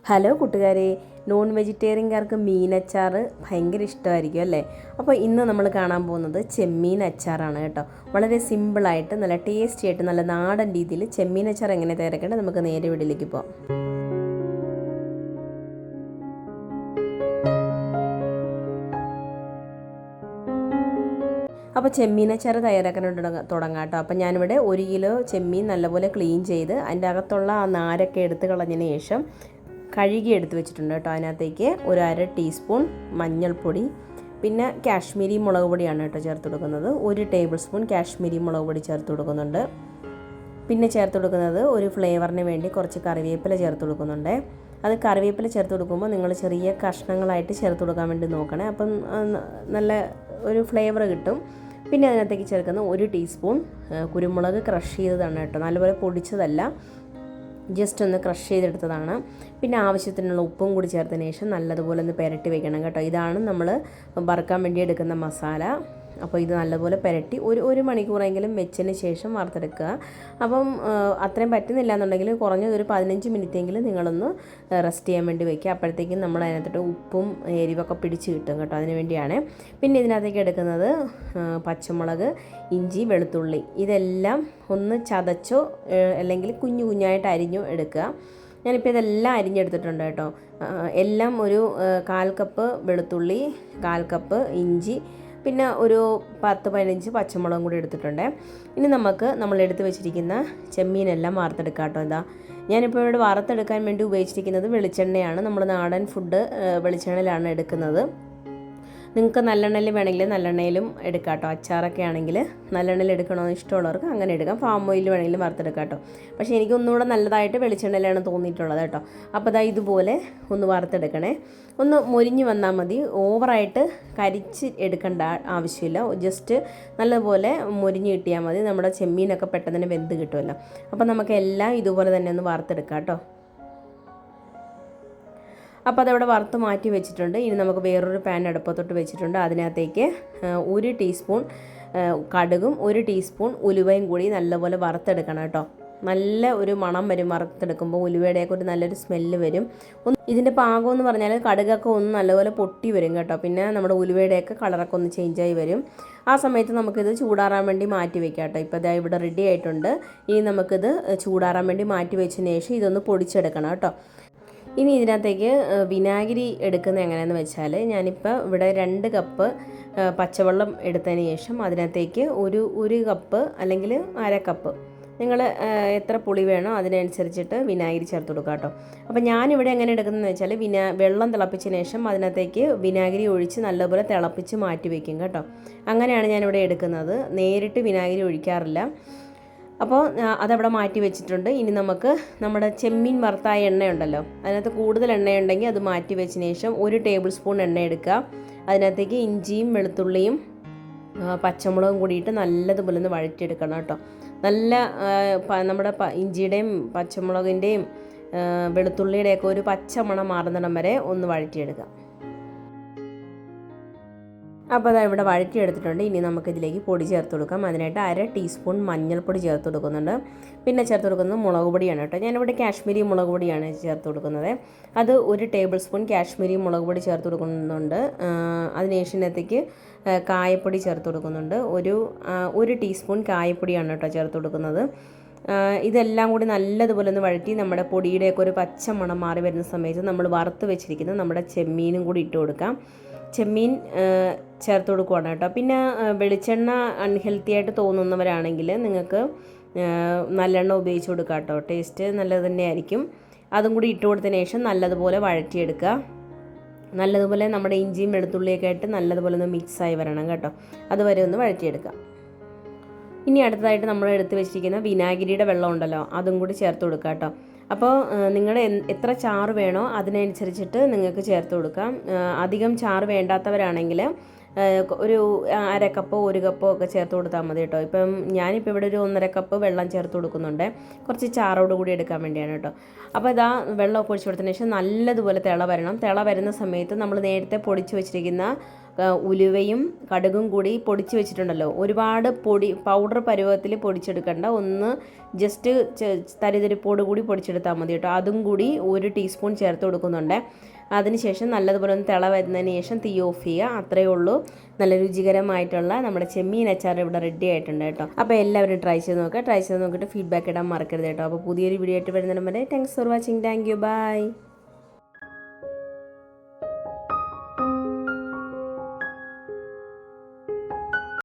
Hello കൂട്ടുകാരെ, non വെജിറ്റേറിയൻകാർക്ക് മീനച്ചാർ ഭയങ്കര ഇഷ്ടമായിരിക്കും അല്ലേ? അപ്പോൾ ഇന്ന് നമ്മൾ കാണാൻ പോകുന്നത് ചെമ്മീൻ അച്ചാറാണ് കേട്ടോ. വളരെ സിമ്പിളായിട്ട് നല്ല ടേസ്റ്റി ആയിട്ട് നല്ല നാടൻ രീതിയിൽ ചെമ്മീൻ അച്ചാർ എങ്ങനെ തയ്യാറാക്കേണ്ടത് നമുക്ക് നേരെ വീട്ടിലേക്ക് പോകാം. അപ്പോൾ ചെമ്മീനച്ചാറ് തയ്യാറാക്കാനായിട്ട് തുടങ്ങാം കേട്ടോ. അപ്പോൾ ഞാനിവിടെ 1 കിലോ ചെമ്മീൻ നല്ലപോലെ ക്ലീൻ ചെയ്ത് അതിൻ്റെ അകത്തുള്ള ആ നാരൊക്കെ എടുത്ത് കളഞ്ഞതിന് ശേഷം കഴുകി എടുത്ത് വെച്ചിട്ടുണ്ട് കേട്ടോ. അതിനകത്തേക്ക് ഒരു 1/2 ടീസ്പൂൺ മഞ്ഞൾപ്പൊടി, പിന്നെ കാശ്മീരി മുളക് പൊടിയാണ് കേട്ടോ ചേർത്ത് കൊടുക്കുന്നത്. 1 ടേബിൾ സ്പൂൺ കാശ്മീരി മുളക് പൊടി ചേർത്ത് കൊടുക്കുന്നുണ്ട്. പിന്നെ ചേർത്ത് കൊടുക്കുന്നത് ഒരു ഫ്ലേവറിന് വേണ്ടി കുറച്ച് കറിവേപ്പില ചേർത്ത് കൊടുക്കുന്നുണ്ട്. അത് കറിവേപ്പില ചേർത്ത് കൊടുക്കുമ്പോൾ നിങ്ങൾ ചെറിയ കഷ്ണങ്ങളായിട്ട് ചേർത്ത് കൊടുക്കാൻ വേണ്ടി നോക്കണേ. അപ്പം നല്ല ഒരു ഫ്ലേവർ കിട്ടും. പിന്നെ അതിനകത്തേക്ക് ചേർക്കുന്ന 1 ടീസ്പൂൺ കുരുമുളക് ക്രഷ് ചെയ്തതാണ് കേട്ടോ, നല്ലപോലെ പൊടിച്ചതല്ല, ജസ്റ്റ് ഒന്ന് ക്രഷ് ചെയ്തെടുത്തതാണ്. പിന്നെ ആവശ്യത്തിനുള്ള ഉപ്പും കൂടി ചേർത്തതിന് ശേഷം നല്ലതുപോലെ ഒന്ന് പുരട്ടി വെക്കണം കേട്ടോ. ഇതാണ് നമ്മൾ വറുക്കാൻ വേണ്ടി എടുക്കുന്ന മസാല. അപ്പോൾ ഇത് നല്ലപോലെ പുരട്ടി ഒരു മണിക്കൂറെങ്കിലും വെച്ചതിന് ശേഷം വറുത്തെടുക്കുക. അപ്പം അത്രയും പറ്റുന്നില്ല എന്നുണ്ടെങ്കിൽ കുറഞ്ഞത് ഒരു 15 മിനിറ്റെങ്കിലും നിങ്ങളൊന്ന് റെസ്റ്റ് ചെയ്യാൻ വേണ്ടി വയ്ക്കുക. അപ്പോഴത്തേക്കും നമ്മൾ അതിനകത്തോട്ട് ഉപ്പും എരിവൊക്കെ പിടിച്ച് കിട്ടും കേട്ടോ, അതിന് വേണ്ടിയാണ്. പിന്നെ ഇതിനകത്തേക്ക് എടുക്കുന്നത് പച്ചമുളക്, ഇഞ്ചി, വെളുത്തുള്ളി ഇതെല്ലാം ഒന്ന് ചതച്ചോ അല്ലെങ്കിൽ കുഞ്ഞു കുഞ്ഞായിട്ട് അരിഞ്ഞോ എടുക്കുക. ഞാനിപ്പോൾ ഇതെല്ലാം അരിഞ്ഞെടുത്തിട്ടുണ്ട് കേട്ടോ. എല്ലാം ഒരു 1/4 കപ്പ് വെളുത്തുള്ളി, 1/4 കപ്പ് ഇഞ്ചി, പിന്നെ ഒരു 10-15 പച്ചമുളകും കൂടി എടുത്തിട്ടുണ്ട്. ഇനി നമുക്ക് നമ്മൾ എടുത്ത് വെച്ചിരിക്കുന്ന ചെമ്മീനെല്ലാം വറുത്തെടുക്കാം കേട്ടോ. ഇതാ ഞാനിപ്പോൾ ഇവിടെ വറുത്തെടുക്കാൻ വേണ്ടി ഉപയോഗിച്ചിരിക്കുന്നത് വെളിച്ചെണ്ണയാണ്. നമ്മൾ നാടൻ ഫുഡ് വെളിച്ചെണ്ണയിലാണ് എടുക്കുന്നത്. നിങ്ങൾക്ക് നല്ലെണ്ണയിൽ വേണമെങ്കിൽ നല്ലെണ്ണയിലും എടുക്കാം കേട്ടോ. അച്ചാറൊക്കെ ആണെങ്കിൽ നല്ലെണ്ണയിൽ എടുക്കണമെന്ന് ഇഷ്ടമുള്ളവർക്ക് അങ്ങനെ എടുക്കാം. ഫാം ഓയിൽ വേണമെങ്കിലും വറുത്തെടുക്കാം കേട്ടോ. പക്ഷേ എനിക്ക് ഒന്നുകൂടെ നല്ലതായിട്ട് വെളിച്ചെണ്ണയിലാണ് തോന്നിയിട്ടുള്ളത് കേട്ടോ. അപ്പോൾ അതാ ഇതുപോലെ ഒന്ന് വറുത്തെടുക്കണേ. ഒന്ന് മൊരിഞ്ഞ് വന്നാൽ മതി, ഓവറായിട്ട് കരിച്ച് എടുക്കേണ്ട ആവശ്യമില്ല. ജസ്റ്റ് നല്ലപോലെ മൊരിഞ്ഞ് കിട്ടിയാൽ മതി. നമ്മുടെ ചെമ്മീനൊക്കെ പെട്ടെന്ന് തന്നെ വെന്ത് കിട്ടുമല്ലോ. അപ്പോൾ നമുക്ക് എല്ലാം ഇതുപോലെ തന്നെ ഒന്ന് വറുത്തെടുക്കാം കേട്ടോ. അപ്പോൾ അതവിടെ വറുത്ത് മാറ്റി വെച്ചിട്ടുണ്ട്. ഇനി നമുക്ക് വേറൊരു പാൻ അടുപ്പത്തോട്ട് വെച്ചിട്ടുണ്ട്. അതിനകത്തേക്ക് 1 ടീസ്പൂൺ കടുകും 1 ടീസ്പൂൺ ഉലുവയും കൂടി നല്ലപോലെ വറുത്തെടുക്കണം കേട്ടോ. നല്ല ഒരു മണം വരും വറുത്തെടുക്കുമ്പോൾ, ഉലുവയുടെയൊക്കെ ഒരു നല്ലൊരു സ്മെല്ല് വരും. ഇതിൻ്റെ പാകം എന്ന് പറഞ്ഞാൽ കടുകൊക്കെ ഒന്ന് നല്ലപോലെ പൊട്ടി വരും കേട്ടോ. പിന്നെ നമ്മുടെ ഉലുവയുടെയൊക്കെ കളറൊക്കെ ഒന്ന് ചേഞ്ചായി വരും. ആ സമയത്ത് നമുക്കിത് ചൂടാറാൻ വേണ്ടി മാറ്റി വെക്കാം കേട്ടോ. ഇപ്പോൾ ഇതാ ഇവിടെ റെഡി ആയിട്ടുണ്ട്. ഇനി നമുക്കിത് ചൂടാറാൻ വേണ്ടി മാറ്റി വെച്ചതിന് ശേഷം ഇതൊന്ന് പൊടിച്ചെടുക്കണം കേട്ടോ. ഇനി ഇതിനകത്തേക്ക് വിനാഗിരി എടുക്കുന്നത് എങ്ങനെയാണെന്ന് വെച്ചാൽ, ഞാനിപ്പോൾ ഇവിടെ 2 കപ്പ് പച്ചവെള്ളം എടുത്തതിന് ശേഷം അതിനകത്തേക്ക് ഒരു കപ്പ് അല്ലെങ്കിൽ 1/2 കപ്പ്, നിങ്ങൾ എത്ര പുളി വേണോ അതിനനുസരിച്ചിട്ട് വിനാഗിരി ചേർത്ത് കൊടുക്കുക കേട്ടോ. അപ്പോൾ ഞാനിവിടെ എങ്ങനെ എടുക്കുന്നതെന്ന് വെച്ചാൽ വെള്ളം തിളപ്പിച്ചതിന് ശേഷം അതിനകത്തേക്ക് വിനാഗിരി ഒഴിച്ച് നല്ലപോലെ തിളപ്പിച്ച് മാറ്റി വയ്ക്കും കേട്ടോ. അങ്ങനെയാണ് ഞാനിവിടെ എടുക്കുന്നത്, നേരിട്ട് വിനാഗിരി ഒഴിക്കാറില്ല. അപ്പോൾ അതവിടെ മാറ്റി വെച്ചിട്ടുണ്ട്. ഇനി നമുക്ക് നമ്മുടെ ചെമ്മീൻ വറുത്തായ എണ്ണയുണ്ടല്ലോ, അതിനകത്ത് കൂടുതൽ എണ്ണയുണ്ടെങ്കിൽ അത് മാറ്റി വെച്ചതിന് ശേഷം 1 ടേബിൾ സ്പൂൺ എണ്ണ എടുക്കുക. അതിനകത്തേക്ക് ഇഞ്ചിയും വെളുത്തുള്ളിയും പച്ചമുളകും കൂടിയിട്ട് നല്ലതുപോലെ ഒന്ന് വഴറ്റിയെടുക്കണം കേട്ടോ. നല്ല നമ്മുടെ ഇഞ്ചിയുടെയും പച്ചമുളകിൻ്റെയും വെളുത്തുള്ളിയുടെയൊക്കെ ഒരു പച്ചമണം മാറുന്നിടം വരെ ഒന്ന് വഴറ്റിയെടുക്കാം. അപ്പോൾ അത് ഇവിടെ വഴറ്റിയെടുത്തിട്ടുണ്ട്. ഇനി നമുക്കിതിലേക്ക് പൊടി ചേർത്ത് കൊടുക്കാം. അതിനായിട്ട് 1/2 ടീസ്പൂൺ മഞ്ഞൾപ്പൊടി ചേർത്ത് കൊടുക്കുന്നുണ്ട്. പിന്നെ ചേർത്ത് കൊടുക്കുന്നത് മുളക് പൊടിയാണ് കേട്ടോ. ഞാനിവിടെ കാശ്മീരി മുളക് പൊടിയാണ് ചേർത്ത് കൊടുക്കുന്നത്. അത് 1 ടേബിൾ സ്പൂൺ കാശ്മീരി മുളക് പൊടി ചേർത്ത് കൊടുക്കുന്നുണ്ട്. അതിനുശേഷത്തേക്ക് കായപ്പൊടി ചേർത്ത് കൊടുക്കുന്നുണ്ട്. ഒരു ടീസ്പൂൺ കായപ്പൊടിയാണ് കേട്ടോ ചേർത്ത് കൊടുക്കുന്നത്. ഇതെല്ലാം കൂടി നല്ലതുപോലെ ഒന്ന് വഴറ്റി നമ്മുടെ പൊടിയുടെയൊക്കെ ഒരു പച്ച മണം മാറി വരുന്ന സമയത്ത് നമ്മൾ വറുത്ത് വെച്ചിരിക്കുന്ന നമ്മുടെ ചെമ്മീനും കൂടി ഇട്ട് കൊടുക്കാം. ചെമ്മീൻ ചേർത്ത് കൊടുക്കുകയാണ് കേട്ടോ. പിന്നെ വെളിച്ചെണ്ണ അൺഹെൽത്തി ആയിട്ട് തോന്നുന്നവരാണെങ്കിൽ നിങ്ങൾക്ക് നല്ലെണ്ണ ഉപയോഗിച്ച് കൊടുക്കാം കേട്ടോ. ടേസ്റ്റ് നല്ലത് തന്നെയായിരിക്കും. അതും കൂടി ഇട്ട് കൊടുത്തതിന് ശേഷം നല്ലതുപോലെ വഴറ്റിയെടുക്കുക. നല്ലതുപോലെ നമ്മുടെ ഇഞ്ചിയും വെളുത്തുള്ളിയൊക്കെ ആയിട്ട് നല്ലതുപോലെ ഒന്ന് മിക്സായി വരണം കേട്ടോ. അതുവരെ ഒന്ന് വഴറ്റിയെടുക്കാം. ഇനി അടുത്തതായിട്ട് നമ്മൾ എടുത്ത് വെച്ചിരിക്കുന്ന വിനാഗിരിയുടെ വെള്ളം ഉണ്ടല്ലോ, അതും കൂടി ചേർത്ത് കൊടുക്കുക കേട്ടോ. അപ്പോൾ നിങ്ങൾ എത്ര ചാറ് വേണോ അതിനനുസരിച്ചിട്ട് നിങ്ങൾക്ക് ചേർത്ത് കൊടുക്കാം. അധികം ചാറ് വേണ്ടാത്തവരാണെങ്കിൽ ഒരു 1/2 കപ്പോ 1 കപ്പോ ഒക്കെ ചേർത്ത് കൊടുത്താൽ മതി കേട്ടോ. ഇപ്പം ഞാനിപ്പോൾ ഇവിടെ ഒരു 1.5 കപ്പ് വെള്ളം ചേർത്ത് കൊടുക്കുന്നുണ്ട്, കുറച്ച് ചാറോട് കൂടി എടുക്കാൻ വേണ്ടിയാണ് കേട്ടോ. അപ്പോൾ ഇതാ വെള്ളമൊക്കെ ഒഴിച്ച് കൊടുത്തതിന് ശേഷം നല്ലതുപോലെ തിള വരണം. തിള വരുന്ന സമയത്ത് നമ്മൾ നേരത്തെ പൊടിച്ച് വെച്ചിരിക്കുന്ന ഉലുവയും കടുകും കൂടി പൊടിച്ച് വെച്ചിട്ടുണ്ടല്ലോ, ഒരുപാട് പൗഡർ പരുവത്തിൽ പൊടിച്ചെടുക്കണ്ട, ഒന്ന് ജസ്റ്റ് തരിതരിപ്പോട് കൂടി പൊടിച്ചെടുത്താൽ മതി കേട്ടോ. അതും കൂടി 1 ടീസ്പൂൺ ചേർത്ത് കൊടുക്കുന്നുണ്ട്. അതിനുശേഷം നല്ലതുപോലെ ഒന്ന് തിള വരുന്നതിന് ശേഷം തീ ഓഫ് ചെയ്യുക. അത്രയേ ഉള്ളൂ. നല്ല രുചികരമായിട്ടുള്ള നമ്മുടെ ചെമ്മീൻ അച്ചാർ ഇവിടെ റെഡി ആയിട്ടുണ്ട് കേട്ടോ. അപ്പോൾ എല്ലാവരും ട്രൈ ചെയ്ത് നോക്കുക. ട്രൈ ചെയ്ത് നോക്കിയിട്ട് ഫീഡ്ബാക്ക് ഇടാൻ മറക്കരുത് കേട്ടോ. അപ്പോൾ പുതിയൊരു വീഡിയോ ആയിട്ട് വരുന്നതിന് വരെ thanks for watching. Thank you. By.